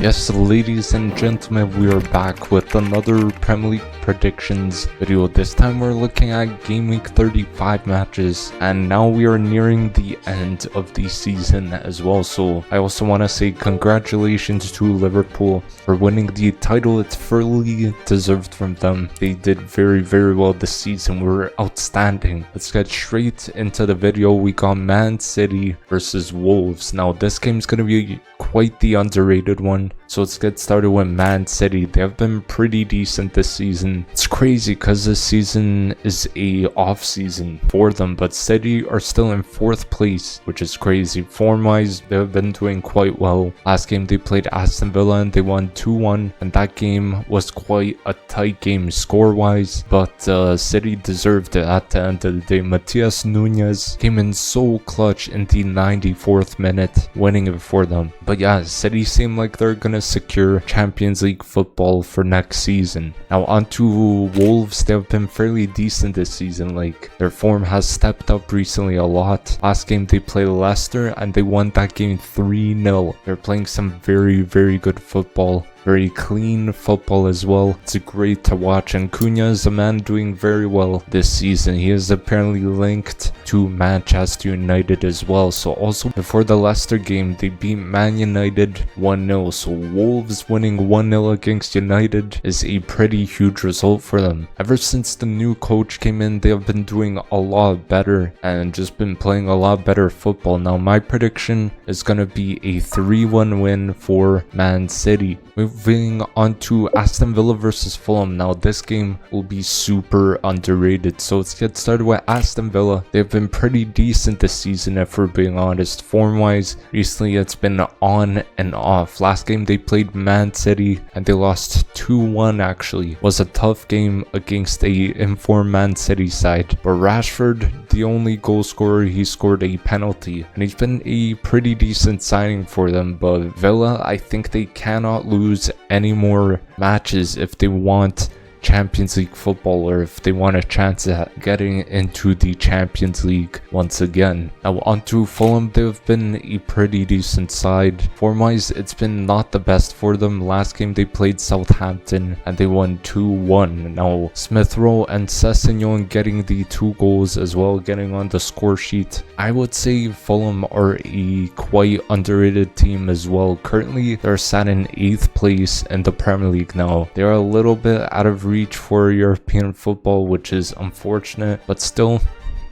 Yes, ladies and gentlemen, we are back with another Premier League predictions video. This time we're looking at Game Week 35 matches, and now we are nearing the end of the season as well. So I also want to say congratulations to Liverpool for winning the title. It's fully deserved from them. They did very well this season. We're outstanding. Let's get straight into the video. We got Man City versus Wolves. Now this game's going to be quite the underrated one. So let's get started with Man City. They have been pretty decent this season. It's crazy because this season is a off season for them, but City are still in 4th place, which is crazy. Form wise, they have been doing quite well. Last game they played Aston Villa and they won 2-1, and that game was quite a tight game score wise, but City deserved it at the end of the day. Matías Núñez came in so clutch in the 94th minute, winning it for them. But yeah, City seem like they're gonna secure Champions League football for next season. Now on to Wolves. They have been fairly decent this season. Like, their form has stepped up recently a lot. Last game they played Leicester and they won that game 3-0. They're playing some very good football. Very clean football as well. It's great to watch, and Cunha is a man doing very well this season. He is apparently linked to Manchester United as well. So also before the Leicester game, they beat Man United 1-0. So Wolves winning 1-0 against United is a pretty huge result for them. Ever since the new coach came in, they have been doing a lot better and just been playing a lot better football. Now my prediction is going to be a 3-1 win for Man City. Moving on to Aston Villa versus Fulham. Now this game will be super underrated. So let's get started with Aston Villa. They've been pretty decent this season if we're being honest. Form wise, recently it's been on and off. Last game they played Man City and they lost 2-1 actually. It was a tough game against a informed Man City side. But Rashford, the only goal scorer, he scored a penalty. And he's been a pretty decent signing for them. But Villa, I think they cannot lose any more matches if they want Champions League football, or if they want a chance at getting into the Champions League once again. Now onto Fulham. They've been a pretty decent side. Form wise, it's been not the best for them. Last game they played Southampton and they won 2-1. Now Smith Rowe and Sessegnon getting the 2 goals as well, getting on the score sheet. I would say Fulham are a quite underrated team as well. Currently they're sat in 8th place in the Premier League now. They're a little bit out of reach for European football, which is unfortunate, but still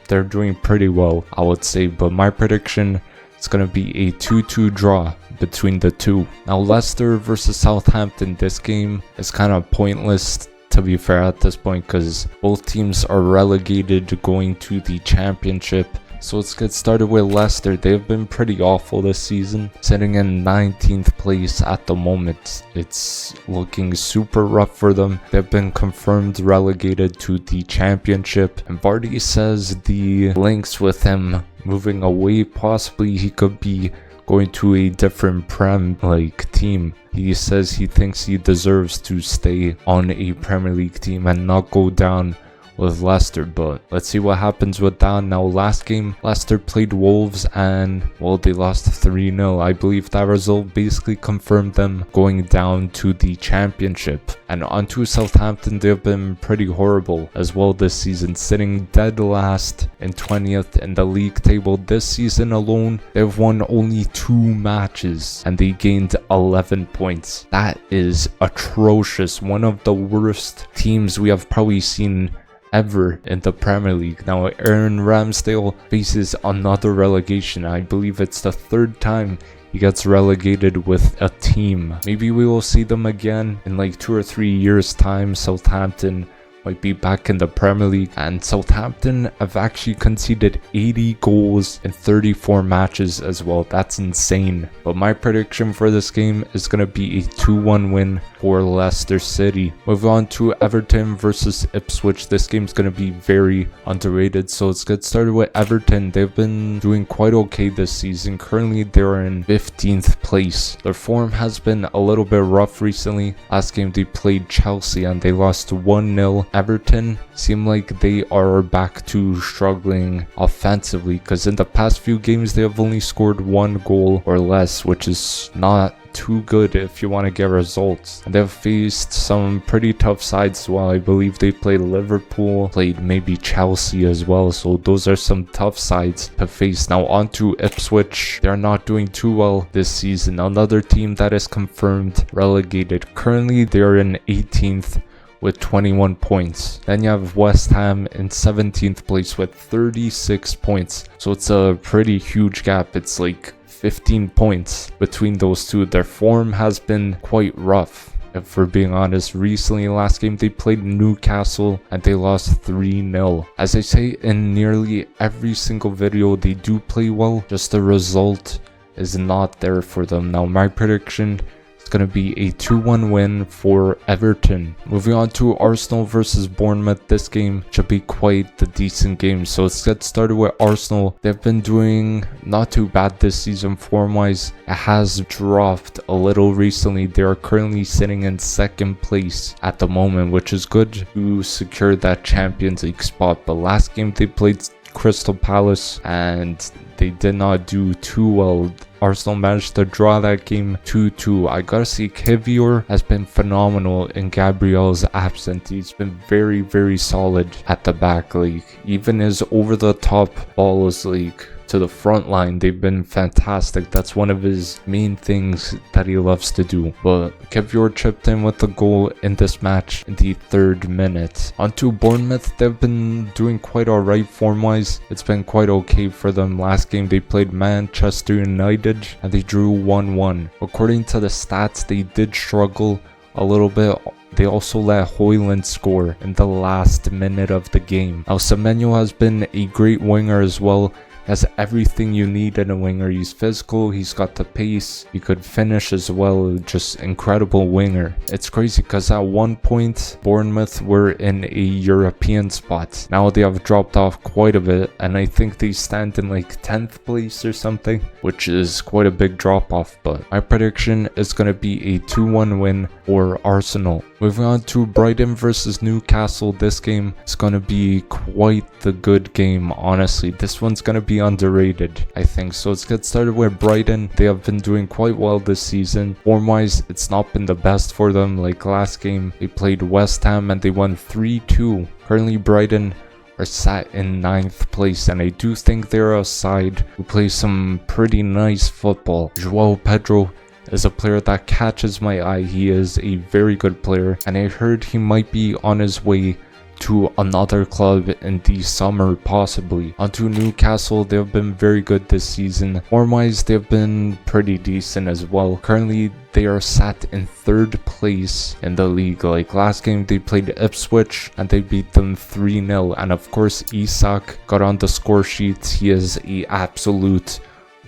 they're doing pretty well, I would say. But my prediction is going to be a 2-2 draw between the two. Now Leicester versus Southampton. This game is kind of pointless, to be fair, at this point, because both teams are relegated going to the championship. So let's get started with Leicester. They've been pretty awful this season, sitting in 19th place at the moment. It's looking super rough for them. They've been confirmed relegated to the championship, and Vardy says the links with him moving away, possibly he could be going to a different Prem League team. He says he thinks he deserves to stay on a Premier League team and not go down with Leicester, but let's see what happens with that. Now last game Leicester played Wolves and, well, they lost 3-0. I believe that result basically confirmed them going down to the championship. And onto Southampton. They've been pretty horrible as well this season, sitting dead last and 20th in the league table. This season alone they've won only 2 matches and they gained 11 points. That is atrocious. One of the worst teams we have probably seen ever in the Premier League. Now Aaron Ramsdale faces another relegation. I believe it's the 3rd time he gets relegated with a team. Maybe we will see them again in like 2 or 3 years time. Southampton might be back in the Premier League, and Southampton have actually conceded 80 goals in 34 matches as well. That's insane. But my prediction for this game is going to be a 2-1 win for Leicester City. Move on to Everton versus Ipswich. This game is going to be very underrated, so let's get started with Everton. They've been doing quite okay this season. Currently they're in 15th place. Their form has been a little bit rough recently. Last game they played Chelsea and they lost 1-0. Everton seem like they are back to struggling offensively, because in the past few games they have only scored 1 goal or less, which is not too good if you want to get results. And they've faced some pretty tough sides as well. I believe they played Liverpool, played maybe Chelsea as well, so those are some tough sides to face. Now on to Ipswich. They're not doing too well this season. Another team that is confirmed relegated. Currently they are in 18th with 21 points. Then you have West Ham in 17th place with 36 points. So it's a pretty huge gap. It's like 15 points between those two. Their form has been quite rough, if we're being honest. Recently, last game they played Newcastle and they lost 3-0. As I say in nearly every single video, they do play well, just the result is not there for them. Now my prediction is going to be a 2-1 win for Everton. Moving on to Arsenal versus Bournemouth. This game should be quite the decent game. So let's get started with Arsenal. They've been doing not too bad this season form-wise. It has dropped a little recently. They are currently sitting in 2nd place at the moment, which is good to secure that Champions League spot. But last game they played Crystal Palace and they did not do too well. Arsenal managed to draw that game 2-2. I gotta say, Kivior has been phenomenal in Gabriel's absence. He's been very, very solid at the back. Like, even his over-the-top balls, like, to the front line, they've been fantastic. That's one of his main things that he loves to do. But Kivior chipped in with the goal in this match in the 3rd minute. Onto Bournemouth, they've been doing quite alright form-wise. It's been quite okay for them. Last game they played Manchester United and they drew 1-1. According to the stats, they did struggle a little bit. They also let Højlund score in the last minute of the game. Now Semenyo has been a great winger as well. Has everything you need in a winger. He's physical, he's got the pace, he could finish as well. Just incredible winger. It's crazy because at one point Bournemouth were in a European spot. Now they have dropped off quite a bit and I think they stand in like 10th place or something, which is quite a big drop off. But my prediction is going to be a 2-1 win for Arsenal. Moving on to Brighton versus Newcastle. This game is going to be quite the good game, honestly. This one's going to be underrated, I think. So let's get started with Brighton. They have been doing quite well this season. Form-wise, it's not been the best for them. Like last game, they played West Ham and they won 3-2. Currently, Brighton are sat in 9th place, and I do think they're a side who plays some pretty nice football. João Pedro is a player that catches my eye. He is a very good player, and I heard he might be on his way to another club in the summer, possibly. Onto Newcastle, they've been very good this season. Form-wise, they've been pretty decent as well. Currently, they are sat in 3rd place in the league. Like last game, they played Ipswich and they beat them 3-0. And of course, Isak got on the score sheet. He is an absolute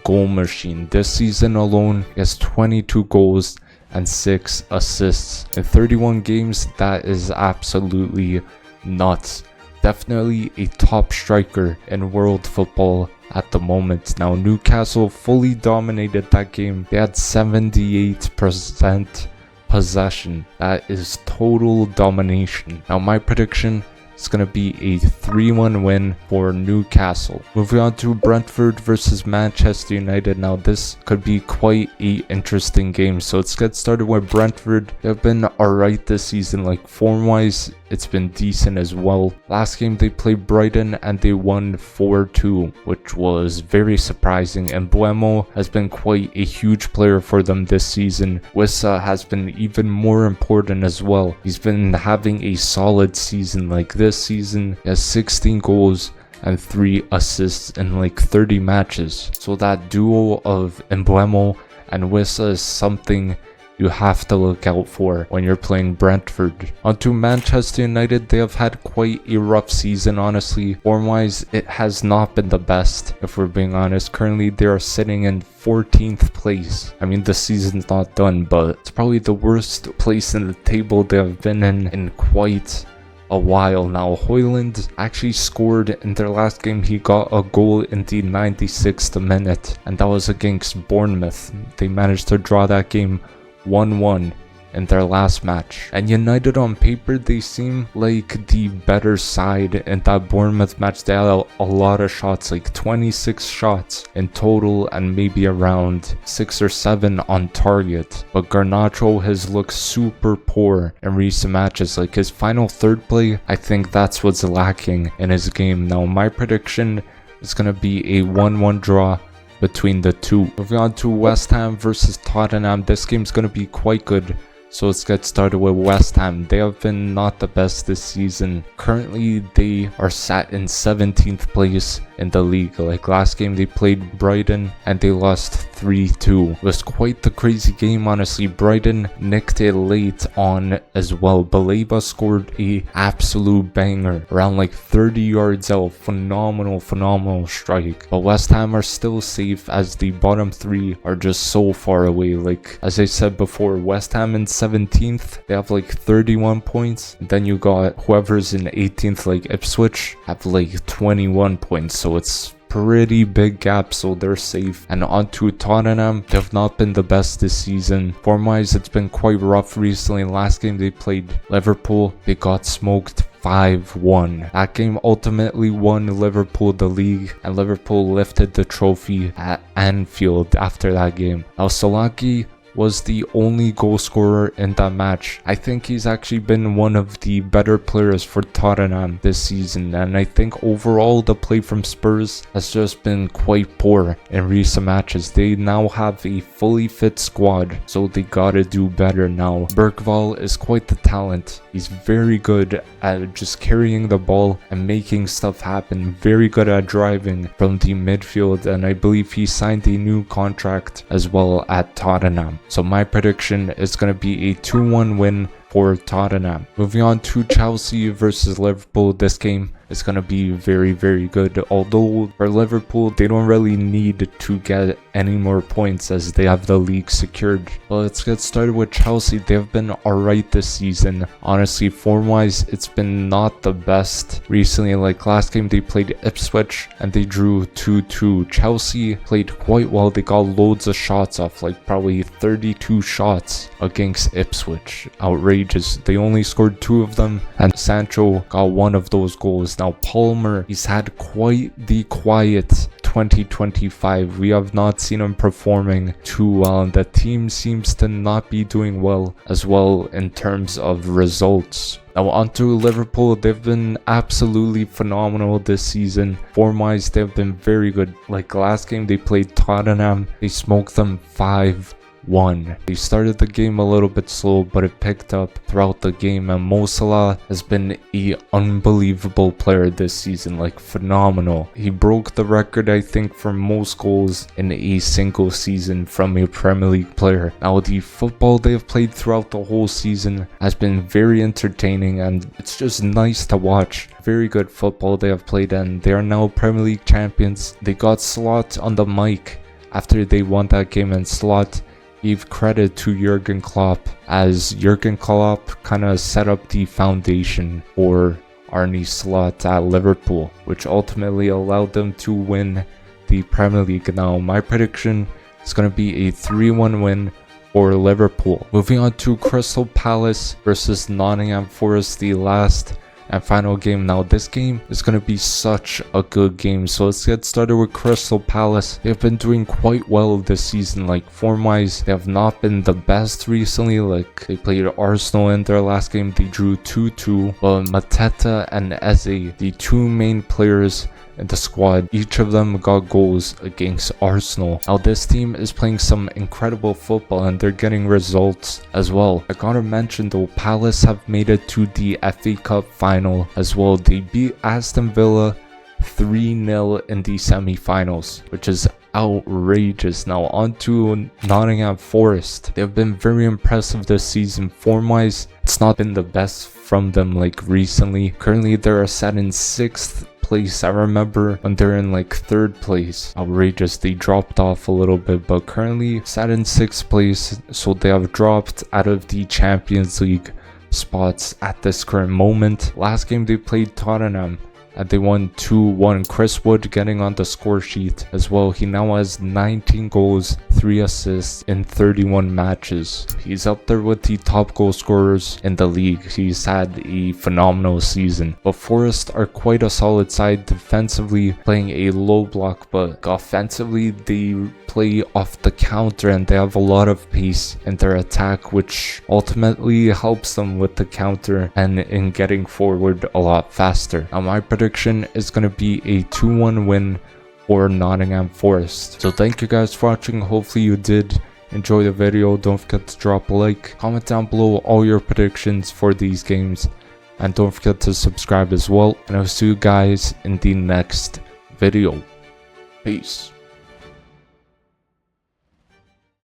goal machine. This season alone, he has 22 goals and 6 assists in 31 games. That is absolutely nuts. Definitely a top striker in world football at the moment. Now Newcastle fully dominated that game. They had 78% possession. That is total domination. Now my prediction is going to be a 3-1 win for Newcastle. Moving on to Brentford versus Manchester United. Now this could be quite an interesting game. So let's get started with Brentford. They've been alright this season. Like form-wise, it's been decent as well. Last game they played Brighton and they won 4-2, which was very surprising. And Mbeumo has been quite a huge player for them this season. Wissa has been even more important as well. He's been having a solid season. Like this season, he has 16 goals and 3 assists in like 30 matches. So that duo of Mbeumo and Wissa is something you have to look out for when you're playing Brentford. Onto Manchester United, they have had quite a rough season, honestly. Form-wise, it has not been the best, if we're being honest. Currently, they are sitting in 14th place. I mean, the season's not done, but it's probably the worst place in the table they have been in quite a while now. Højlund actually scored in their last game. He got a goal in the 96th minute, and that was against Bournemouth. They managed to draw that game 1-1 in their last match. And United on paper, they seem like the better side. In that Bournemouth match, they had a lot of shots, like 26 shots in total and maybe around 6 or 7 on target. But Garnacho has looked super poor in recent matches. Like his final third play, I think that's what's lacking in his game. Now my prediction is going to be a 1-1 draw between the two. Moving on to West Ham versus Tottenham. This game's going to be quite good. So let's get started with West Ham. They have been not the best this season. Currently, they are sat in 17th place in the league. Like last game, they played Brighton and they lost 3-2. It was quite the crazy game, honestly. Brighton nicked it late on as well. Baleba scored a absolute banger, around like 30 yards out. Phenomenal strike. But West Ham are still safe as the bottom 3 are just so far away. Like as I said before, West Ham in 17th, they have like 31 points. And then you got whoever's in 18th, like Ipswich, have like 21 points. So it's pretty big gap, so they're safe. And on to Tottenham. They have not been the best this season. Form-wise, it's been quite rough recently. Last game they played Liverpool, they got smoked 5-1. That game ultimately won Liverpool the league, and Liverpool lifted the trophy at Anfield after that game. Now Solanke was the only goal scorer in that match. I think he's actually been one of the better players for Tottenham this season, and I think overall the play from Spurs has just been quite poor in recent matches. They now have a fully fit squad, so they gotta do better now. Bergvall is quite the talent. He's very good at just carrying the ball and making stuff happen, very good at driving from the midfield, and I believe he signed a new contract as well at Tottenham. So my prediction is going to be a 2-1 win for Tottenham. Moving on to Chelsea versus Liverpool. This game is going to be very good. Although for Liverpool, they don't really need to get any more points as they have the league secured. But let's get started with Chelsea. They have been alright this season. Honestly, form-wise, it's been not the best recently. Like last game, they played Ipswich and they drew 2-2. Chelsea played quite well. They got loads of shots off, like probably 32 shots against Ipswich. Outrageous. They only scored 2 of them, and Sancho got 1 of those goals. Now Palmer, he's had quite the quiet 2025. We have not seen him performing too well, and the team seems to not be doing well as well in terms of results. Now onto Liverpool. They've been absolutely phenomenal this season. Form-wise, they've been very good. Like last game they played Tottenham, they smoked them 5-1. They started the game a little bit slow, but it picked up throughout the game, and Mo Salah has been an unbelievable player this season, like phenomenal. He broke the record, I think, for most goals in a single season from a Premier League player. Now the football they have played throughout the whole season has been very entertaining, and it's just nice to watch. Very good football they have played, and they are now Premier League champions. They got Slot on the mic after they won that game, and Slot gave credit to Jurgen Klopp, as Jurgen Klopp kind of set up the foundation for Arne Slot at Liverpool, which ultimately allowed them to win the Premier League. Now my prediction is going to be a 3-1 win for Liverpool. Moving on to Crystal Palace versus Nottingham Forest, the last and final game. Now this game is going to be such a good game, so let's get started with Crystal Palace. They've been doing quite well this season. Like form-wise, they have not been the best recently. Like they played Arsenal in their last game, they drew 2-2, but Mateta and Eze, the 2 main players in the squad, each of them got goals against Arsenal. Now this team is playing some incredible football and they're getting results as well. I gotta mention though, Palace have made it to the FA Cup final as well. They beat Aston Villa 3-0 in the semi-finals, which is outrageous. Now on to Nottingham Forest. They've been very impressive this season. Form-wise, it's not been the best from them like recently. Currently they're set in 6th place. I remember when they're in like 3rd place. Outrageous. They dropped off a little bit, but currently sat in 6th place, so they have dropped out of the Champions League spots at this current moment. Last game they played Tottenham, and they won 2-1. Chris Wood getting on the score sheet as well. He now has 19 goals, 3 assists in 31 matches. He's up there with the top goal scorers in the league. He's had a phenomenal season. But Forest are quite a solid side defensively, playing a low block, but offensively they play off the counter and they have a lot of pace in their attack, which ultimately helps them with the counter and in getting forward a lot faster. Now my prediction is going to be a 2-1 win for Nottingham Forest. So thank you guys for watching. Hopefully you did enjoy the video. Don't forget to drop a like, comment down below all your predictions for these games, and don't forget to subscribe as well. And I'll see you guys in the next video. Peace.